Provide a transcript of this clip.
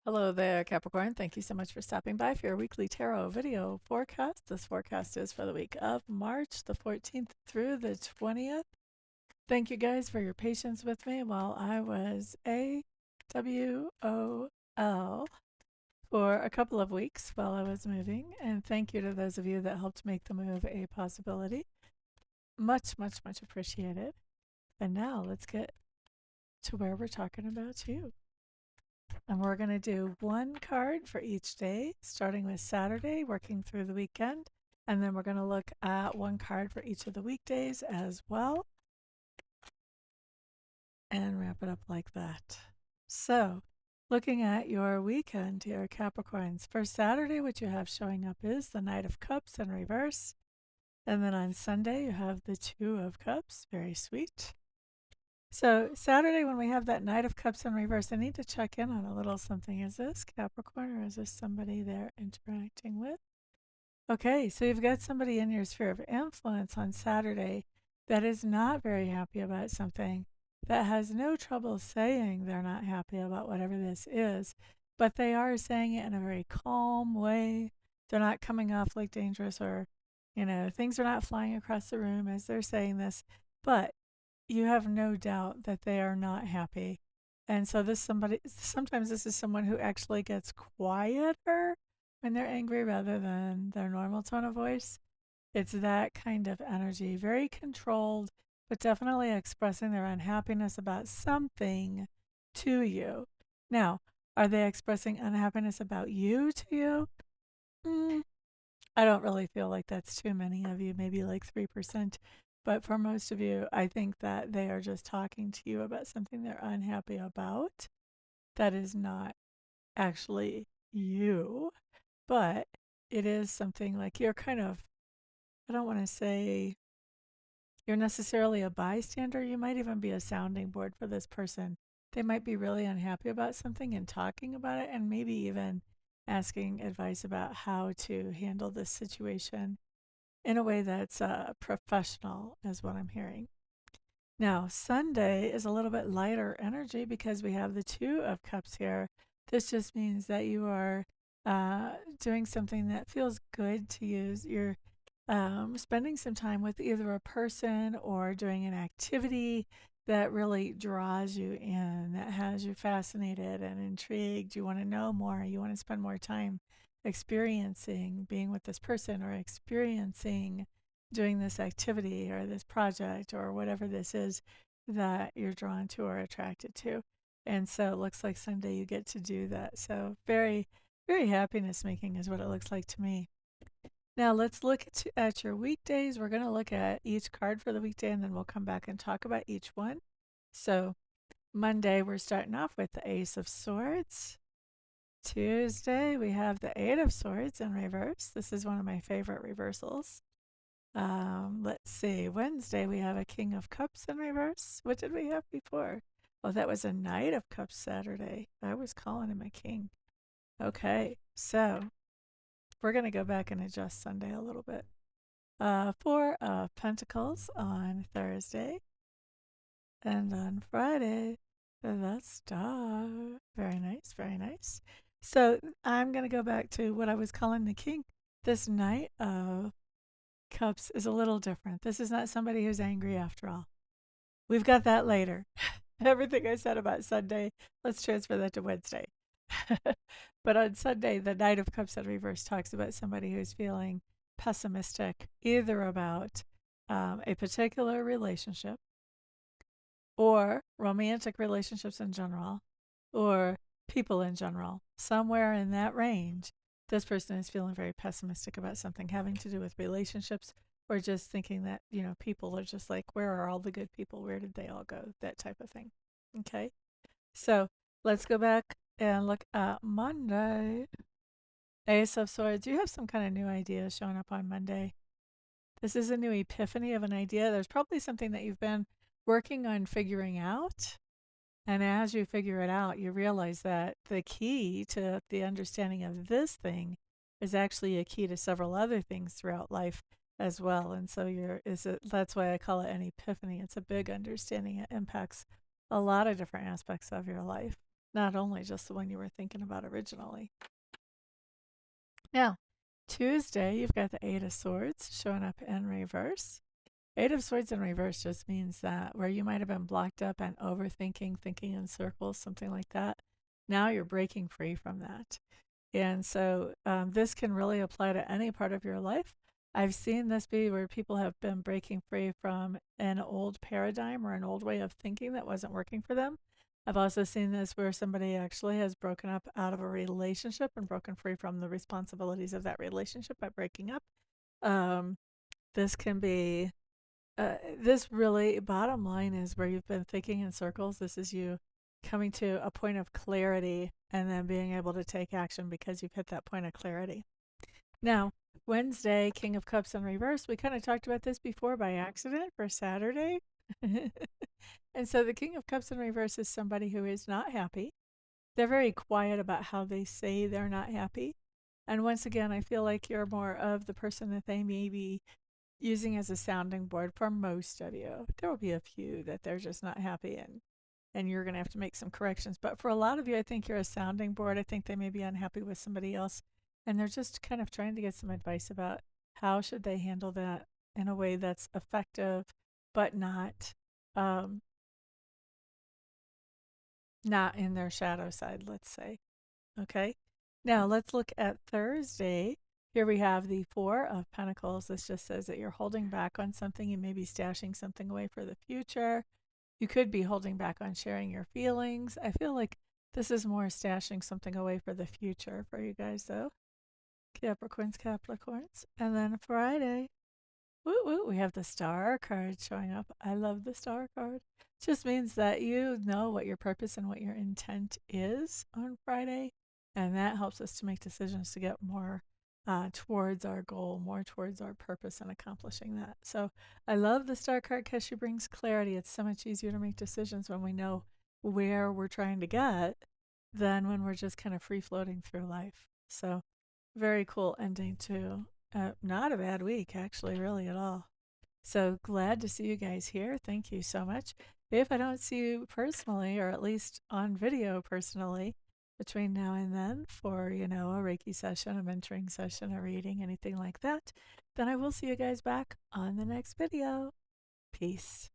Hello there, Capricorn. Thank you so much for stopping by for your weekly tarot video forecast. This forecast is for the week of March the 14th through the 20th. Thank you guys for your patience with me while I was AWOL for a couple of weeks while I was moving. And thank you to those of you that helped make the move a possibility. Much, much, much appreciated. And now let's get to where we're talking about you. And we're going to do one card for each day, starting with Saturday, working through the weekend. And then we're going to look at one card for each of the weekdays as well. And wrap it up like that. So, looking at your weekend here, Capricorns. For Saturday, what you have showing up is the Knight of Cups in reverse. And then on Sunday, you have the Two of Cups. Very sweet. So Saturday, when we have that Knight of Cups in reverse, I need to check in on a little something. Is this Capricorn or is this somebody they're interacting with? Okay, so you've got somebody in your sphere of influence on Saturday that is not very happy about something, that has no trouble saying they're not happy about whatever this is, but they are saying it in a very calm way. They're not coming off like dangerous or, things are not flying across the room as they're saying this, but you have no doubt that they are not happy. And so sometimes this is someone who actually gets quieter when they're angry rather than their normal tone of voice. It's that kind of energy, very controlled, but definitely expressing their unhappiness about something to you. Now, are they expressing unhappiness about you to you? Mm, I don't really feel like that's too many of you, maybe like 3%. But for most of you, I think that they are just talking to you about something they're unhappy about. That is not actually you, but it is something like you're kind of, I don't want to say you're necessarily a bystander. You might even be a sounding board for this person. They might be really unhappy about something and talking about it, and maybe even asking advice about how to handle this situation in a way that's professional, is what I'm hearing. Now, Sunday is a little bit lighter energy because we have the Two of Cups here. This just means that you are doing something that feels good to use. You're spending some time with either a person or doing an activity that really draws you in, that has you fascinated and intrigued. You want to know more. You want to spend more time experiencing being with this person or experiencing doing this activity or this project or whatever this is that you're drawn to or attracted to. And so it looks like Sunday you get to do that. So very, very happiness making is what it looks like to me. Now let's look at your weekdays. We're going to look at each card for the weekday and then we'll come back and talk about each one. So Monday, we're starting off with the Ace of Swords. Tuesday, we have the Eight of Swords in reverse. This is one of my favorite reversals. Let's see. Wednesday, we have a King of Cups in reverse. What did we have before? Oh, that was a Knight of Cups Saturday. I was calling him a king. Okay, so we're going to go back and adjust Sunday a little bit. Four of Pentacles on Thursday. And on Friday, the Star. Very nice, very nice. So I'm going to go back to what I was calling the king. This Knight of Cups is a little different. This is not somebody who's angry after all. We've got that later. Everything I said about Sunday, let's transfer that to Wednesday. But on Sunday, the Knight of Cups in reverse talks about somebody who's feeling pessimistic, either about a particular relationship or romantic relationships in general or people in general. Somewhere in that range, this person is feeling very pessimistic about something having to do with relationships or just thinking that, people are just like, where are all the good people? Where did they all go? That type of thing. Okay. So let's go back and look at Monday. Ace of Swords. You have some kind of new idea showing up on Monday. This is a new epiphany of an idea. There's probably something that you've been working on figuring out. And as you figure it out, you realize that the key to the understanding of this thing is actually a key to several other things throughout life as well. And so that's why I call it an epiphany. It's a big understanding. It impacts a lot of different aspects of your life. not only just the one you were thinking about originally. Now, Tuesday, you've got the Eight of Swords showing up in reverse. Eight of Swords in reverse just means that where you might have been blocked up and overthinking, thinking in circles, something like that, now you're breaking free from that. And so this can really apply to any part of your life. I've seen this be where people have been breaking free from an old paradigm or an old way of thinking that wasn't working for them. I've also seen this where somebody actually has broken up out of a relationship and broken free from the responsibilities of that relationship by breaking up. Um, this can be, this really, bottom line is where you've been thinking in circles. This is you coming to a point of clarity and then being able to take action because you've hit that point of clarity. Now, Wednesday, King of Cups in reverse. We kind of talked about this before by accident for Saturday. And so the King of Cups in reverse is somebody who is not happy. They're very quiet about how they say they're not happy. And once again, I feel like you're more of the person that they may be using as a sounding board for most of you. There will be a few that they're just not happy and you're going to have to make some corrections. But for a lot of you, I think you're a sounding board. I think they may be unhappy with somebody else and they're just kind of trying to get some advice about how should they handle that in a way that's effective but um, not in their shadow side, let's say. Okay. Now let's look at Thursday. Here we have the Four of Pentacles. This just says that you're holding back on something. You may be stashing something away for the future. You could be holding back on sharing your feelings. I feel like this is more stashing something away for the future for you guys, though. Capricorns, Capricorns. And then Friday, woo woo, we have the Star card showing up. I love the Star card. It just means that you know what your purpose and what your intent is on Friday. And that helps us to make decisions to get more towards our goal, more towards our purpose and accomplishing that. So I love the Star card because she brings clarity. It's so much easier to make decisions when we know where we're trying to get than when we're just kind of free floating through life. So very cool ending to not a bad week, actually, really at all. So glad to see you guys here. Thank you so much. If I don't see you personally, or at least on video personally, between now and then for, a Reiki session, a mentoring session, a reading, anything like that, then I will see you guys back on the next video. Peace.